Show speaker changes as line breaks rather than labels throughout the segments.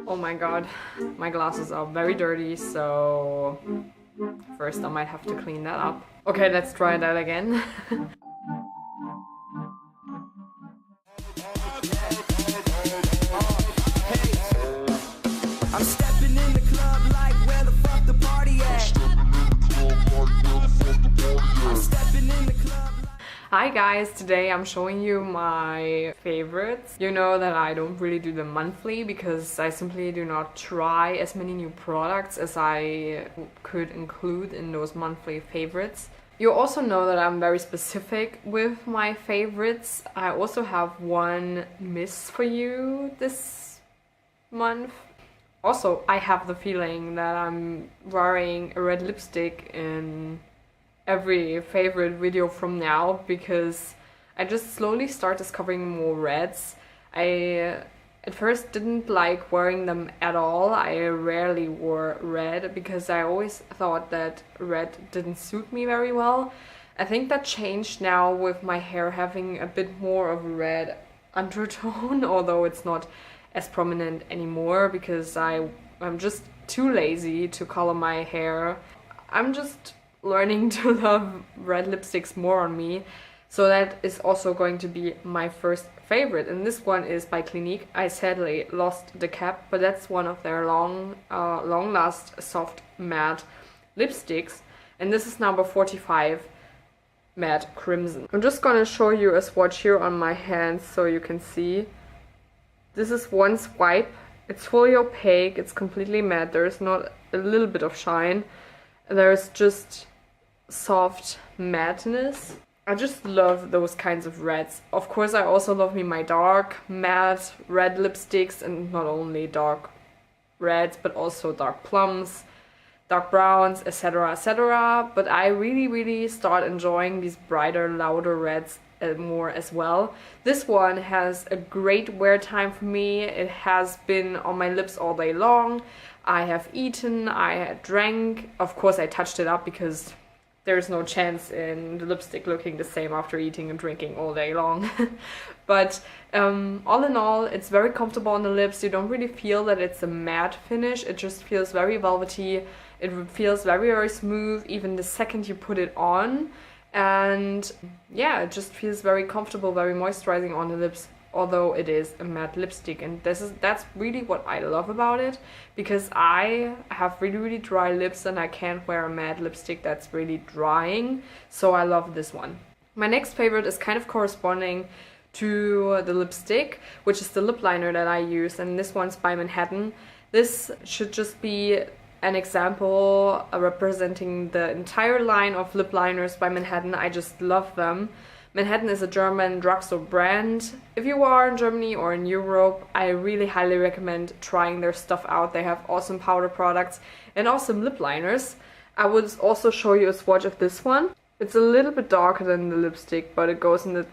Oh my god, my glasses are very dirty, so first I might have to clean that up. Okay, let's try that again.
I'm stepping in the club like where the fuck the party at? I'm stepping in the club.
Hi guys, today I'm showing you my favorites. You know that I don't really do them monthly because I simply do not try as many new products as I could include in those monthly favorites. You also know that I'm very specific with my favorites. I also have one miss for you this month. Also, I have the feeling that I'm wearing a red lipstick in every favorite video from now because I just slowly start discovering more reds. I at first didn't like wearing them at all. I rarely wore red because I always thought that red didn't suit me very well. I think that changed now with my hair having a bit more of a red undertone, although it's not as prominent anymore because I'm just too lazy to color my hair. I'm just learning to love red lipsticks more on me, so that is also going to be my first favorite, and this one is by Clinique. I sadly lost the cap, but that's one of their long last soft matte lipsticks, and this is number 45 matte crimson. I'm just gonna show you a swatch here on my hands so you can see. This is one swipe. It's fully opaque, it's completely matte, there's not a little bit of shine. There's just soft matteness. I just love those kinds of reds. Of course, I also love my dark matte red lipsticks, and not only dark reds but also dark plums, dark browns, etc, etc. But I really start enjoying these brighter, louder reds more as well. This one has a great wear time for me. It has been on my lips all day long. I have eaten, I drank, of course I touched it up because there's no chance in the lipstick looking the same after eating and drinking all day long. But all in all, it's very comfortable on the lips. You don't really feel that it's a matte finish. It just feels very velvety. It feels very smooth even the second you put it on. And yeah, it just feels very comfortable, very moisturizing on the lips, although it is a matte lipstick. And that's really what I love about it, because I have really dry lips and I can't wear a matte lipstick that's really drying, so I love this one. My next favorite is kind of corresponding to the lipstick, which is the lip liner that I use, and this one's by Manhattan. This should just be an example representing the entire line of lip liners by Manhattan. I just love them. Manhattan is a German drugstore brand. If you are in Germany or in Europe, I really highly recommend trying their stuff out. They have awesome powder products and awesome lip liners. I would also show you a swatch of this one. It's a little bit darker than the lipstick, but it goes in the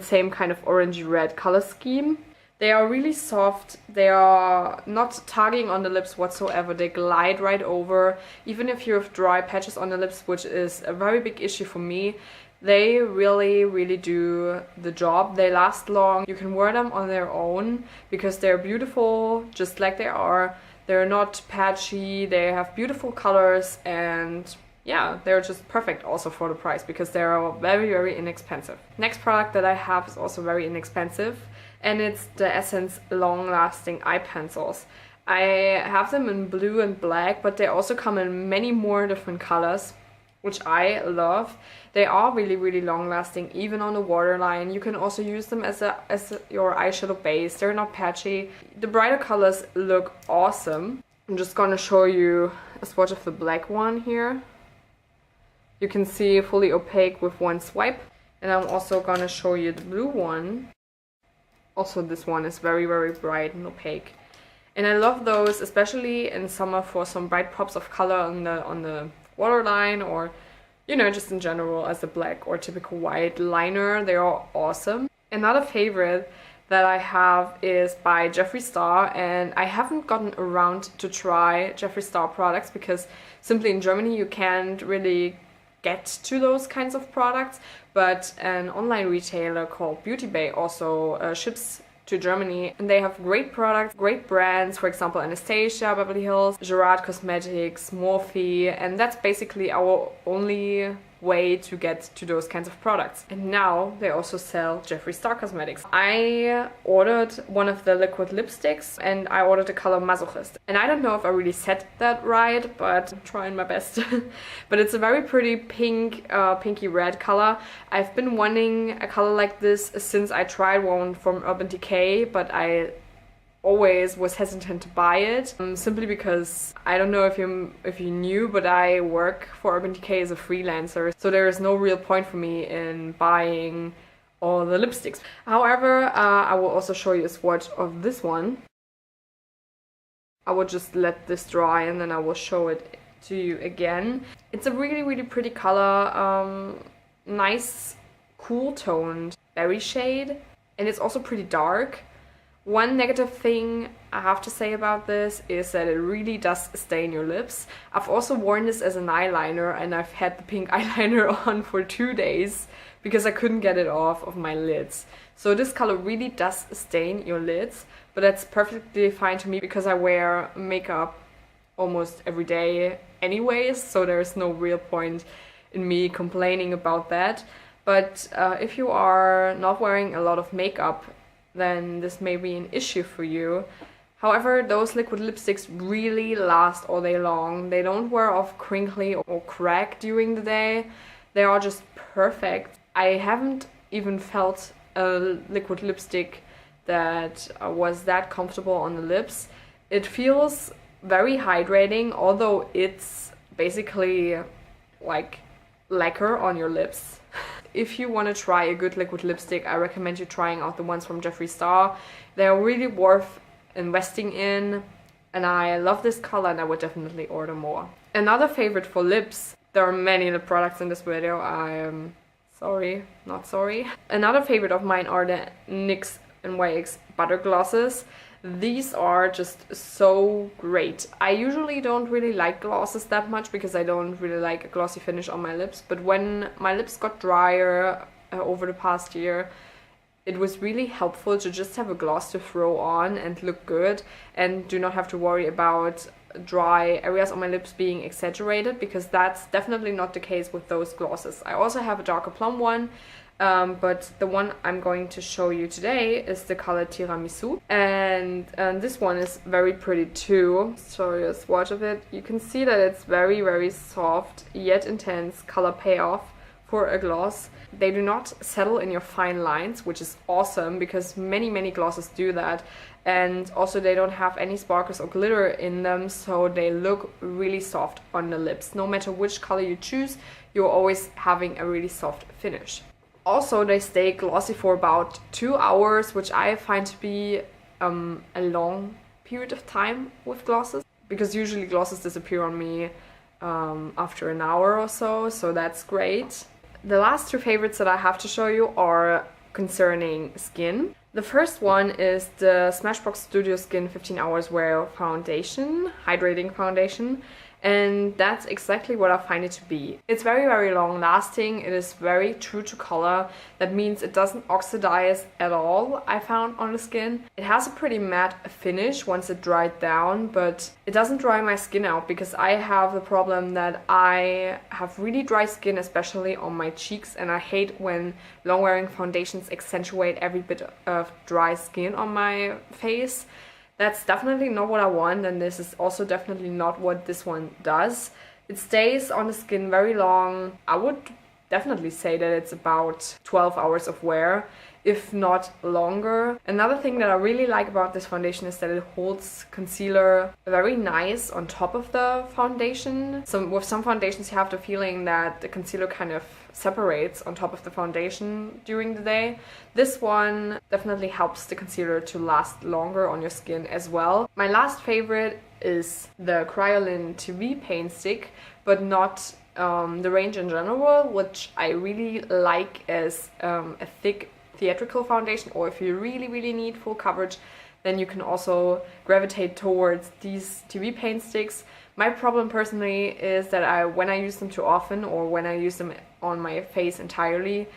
same kind of orangey red color scheme. They are really soft, they are not tugging on the lips whatsoever, they glide right over. Even if you have dry patches on the lips, which is a very big issue for me, they really do the job. They last long. You can wear them on their own because they're beautiful just like they are. They're not patchy, they have beautiful colors, and yeah, they're just perfect also for the price because they're very inexpensive. Next product that I have is also very inexpensive, and it's the Essence Long Lasting Eye Pencils. I have them in blue and black, but they also come in many more different colors, which I love. They are really long lasting, even on the waterline. You can also use them as your eyeshadow base. They're not patchy. The brighter colors look awesome. I'm just gonna show you a swatch of the black one here. You can see fully opaque with one swipe. And I'm also gonna show you the blue one. Also, this one is very bright and opaque. And I love those, especially in summer, for some bright pops of color on the waterline, or you know, just in general as a black or typical white liner. They are awesome. Another favorite that I have is by Jefree Star, and I haven't gotten around to try Jefree Star products because simply in Germany you can't really get to those kinds of products, but an online retailer called Beauty Bay also ships to Germany, and they have great products, great brands, for example Anastasia, Beverly Hills, Gerard Cosmetics, Morphe, and that's basically our only way to get to those kinds of products. And now they also sell Jefree Star Cosmetics. I ordered one of the liquid lipsticks and I ordered the color Masochist. And I don't know if I really said that right, but I'm trying my best. But it's a very pretty pink, pinky red color. I've been wanting a color like this since I tried one from Urban Decay, but I always was hesitant to buy it, simply because I don't know if you knew, but I work for Urban Decay as a freelancer, so there is no real point for me in buying all the lipsticks. However, I will also show you a swatch of this one. I will just let this dry and then I will show it to you again. It's a really pretty color, nice cool toned berry shade, and it's also pretty dark. One negative thing I have to say about this is that it really does stain your lips. I've also worn this as an eyeliner and I've had the pink eyeliner on for 2 days because I couldn't get it off of my lids. So this color really does stain your lids, but that's perfectly fine to me because I wear makeup almost every day anyways, so there's no real point in me complaining about that. But if you are not wearing a lot of makeup, then this may be an issue for you. However, those liquid lipsticks really last all day long. They don't wear off crinkly or crack during the day. They are just perfect. I haven't even felt a liquid lipstick that was that comfortable on the lips. It feels very hydrating, although it's basically like lacquer on your lips. If you want to try a good liquid lipstick, I recommend you trying out the ones from Jefree Star. They're really worth investing in, and I love this color and I would definitely order more. Another favorite for lips, there are many lip products in this video, I'm sorry, not sorry. Another favorite of mine are the NYX NYX Butter Glosses. These are just so great. I usually don't really like glosses that much because I don't really like a glossy finish on my lips, but when my lips got drier over the past year, it was really helpful to just have a gloss to throw on and look good and do not have to worry about dry areas on my lips being exaggerated, because that's definitely not the case with those glosses. I also have a darker plum one, but the one I'm going to show you today is the color Tiramisu, and this one is very pretty too. Show you a swatch of it. You can see that it's very soft yet intense color payoff for a gloss. They do not settle in your fine lines, which is awesome because many glosses do that, and also they don't have any sparkles or glitter in them, so they look really soft on the lips. No matter which color you choose, you're always having a really soft finish. Also, they stay glossy for about 2 hours, which I find to be a long period of time with glosses, because usually glosses disappear on me after an hour or so, so that's great. The last two favorites that I have to show you are concerning skin. The first one is the Smashbox Studio Skin 15 Hours Wear Foundation, Hydrating Foundation. And that's exactly what I find it to be. It's very long lasting, it is very true to color. That means it doesn't oxidize at all, I found, on the skin. It has a pretty matte finish once it dried down, but it doesn't dry my skin out, because I have the problem that I have really dry skin, especially on my cheeks, and I hate when long wearing foundations accentuate every bit of dry skin on my face. That's definitely not what I want, and this is also definitely not what this one does. It stays on the skin very long. I would definitely say that it's about 12 hours of wear, if not longer. Another thing that I really like about this foundation is that it holds concealer very nice on top of the foundation. So with some foundations you have the feeling that the concealer kind of separates on top of the foundation during the day. This one definitely helps the concealer to last longer on your skin as well. My last favorite is the Kryolan TV Paint Stick, but not the range in general, which I really like as a thick theatrical foundation, or if you really need full coverage, then you can also gravitate towards these TV paint sticks. My problem personally is that when I use them too often, or when I use them on my face entirely,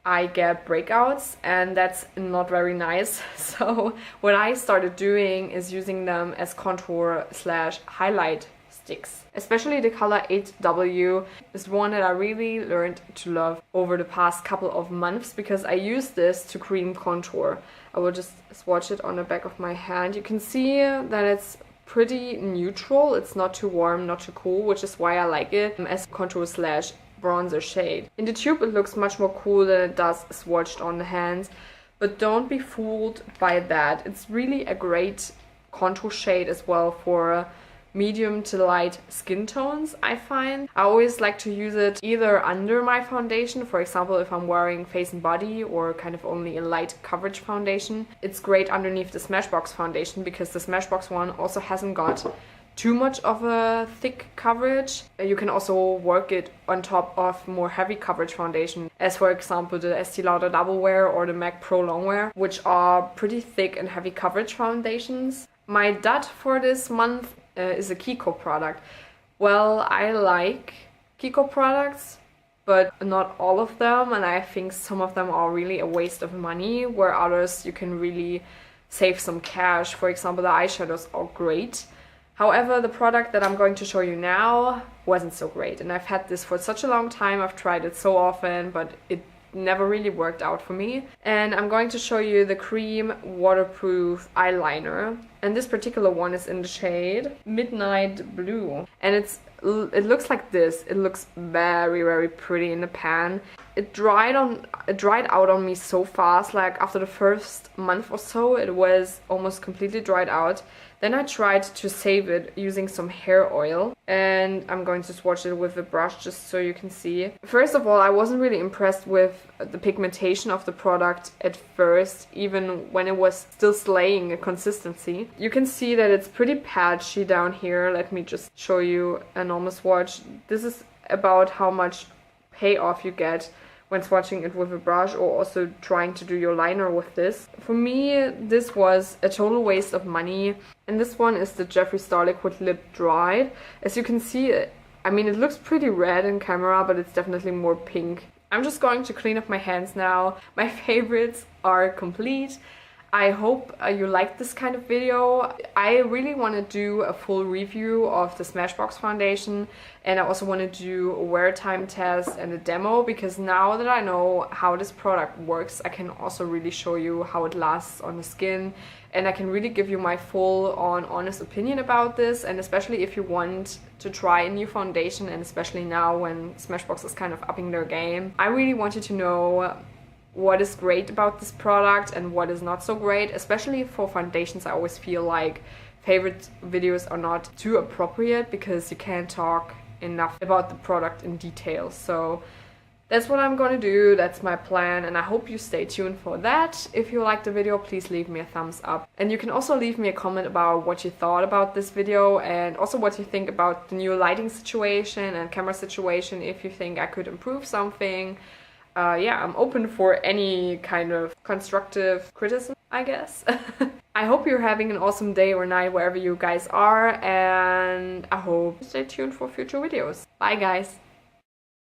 I get breakouts, and that's not very nice. So what I started doing is using them as contour slash highlight sticks. Especially the color 8W is one that I really learned to love over the past couple of months, because I use this to cream contour. I will just swatch it on the back of my hand. You can see that it's pretty neutral. It's not too warm, not too cool, which is why I like it as contour slash bronzer shade. In the tube it looks much more cool than it does swatched on the hands, but don't be fooled by that. It's really a great contour shade as well for medium to light skin tones, I find. I always like to use it either under my foundation, for example if I'm wearing face and body or kind of only a light coverage foundation. It's great underneath the Smashbox foundation, because the Smashbox one also hasn't got too much of a thick coverage. You can also work it on top of more heavy coverage foundation, as for example the Estee Lauder Double Wear or the MAC Pro Longwear, which are pretty thick and heavy coverage foundations. My dud for this month is a Kiko product. Well, I like Kiko products, but not all of them, and I think some of them are really a waste of money, where others you can really save some cash. For example, the eyeshadows are great. However, the product that I'm going to show you now wasn't so great, and I've had this for such a long time. I've tried it so often, but it never really worked out for me. And I'm going to show you the cream waterproof eyeliner, and this particular one is in the shade Midnight Blue, and it looks like this. It looks very pretty in the pan. It dried out on me so fast. Like after the first month or so it was almost completely dried out. Then I tried to save it using some hair oil, and I'm going to swatch it with a brush just so you can see. First of all, I wasn't really impressed with the pigmentation of the product at first, even when it was still slaying a consistency. You can see that it's pretty patchy down here. Let me just show you a normal swatch. This is about how much payoff you get when swatching it with a brush, or also trying to do your liner with this. For me, this was a total waste of money. And this one is the Jefree Star Liquid Lip Dried. As you can see, I mean, it looks pretty red in camera, but it's definitely more pink. I'm just going to clean up my hands now. My favorites are complete. I hope you liked this kind of video. I really want to do a full review of the Smashbox foundation, and I also want to do a wear time test and a demo, because now that I know how this product works, I can also really show you how it lasts on the skin, and I can really give you my full on honest opinion about this. And especially if you want to try a new foundation, and especially now when Smashbox is kind of upping their game, I really want you to know what is great about this product and what is not so great. Especially for foundations, I always feel like favorite videos are not too appropriate, because you can't talk enough about the product in detail. So that's what I'm gonna do, that's my plan, and I hope you stay tuned for that. If you liked the video, please leave me a thumbs up. And you can also leave me a comment about what you thought about this video, and also what you think about the new lighting situation and camera situation, if you think I could improve something. Yeah, I'm open for any kind of constructive criticism, I guess. I hope you're having an awesome day or night wherever you guys are, and I hope you stay tuned for future videos. Bye guys!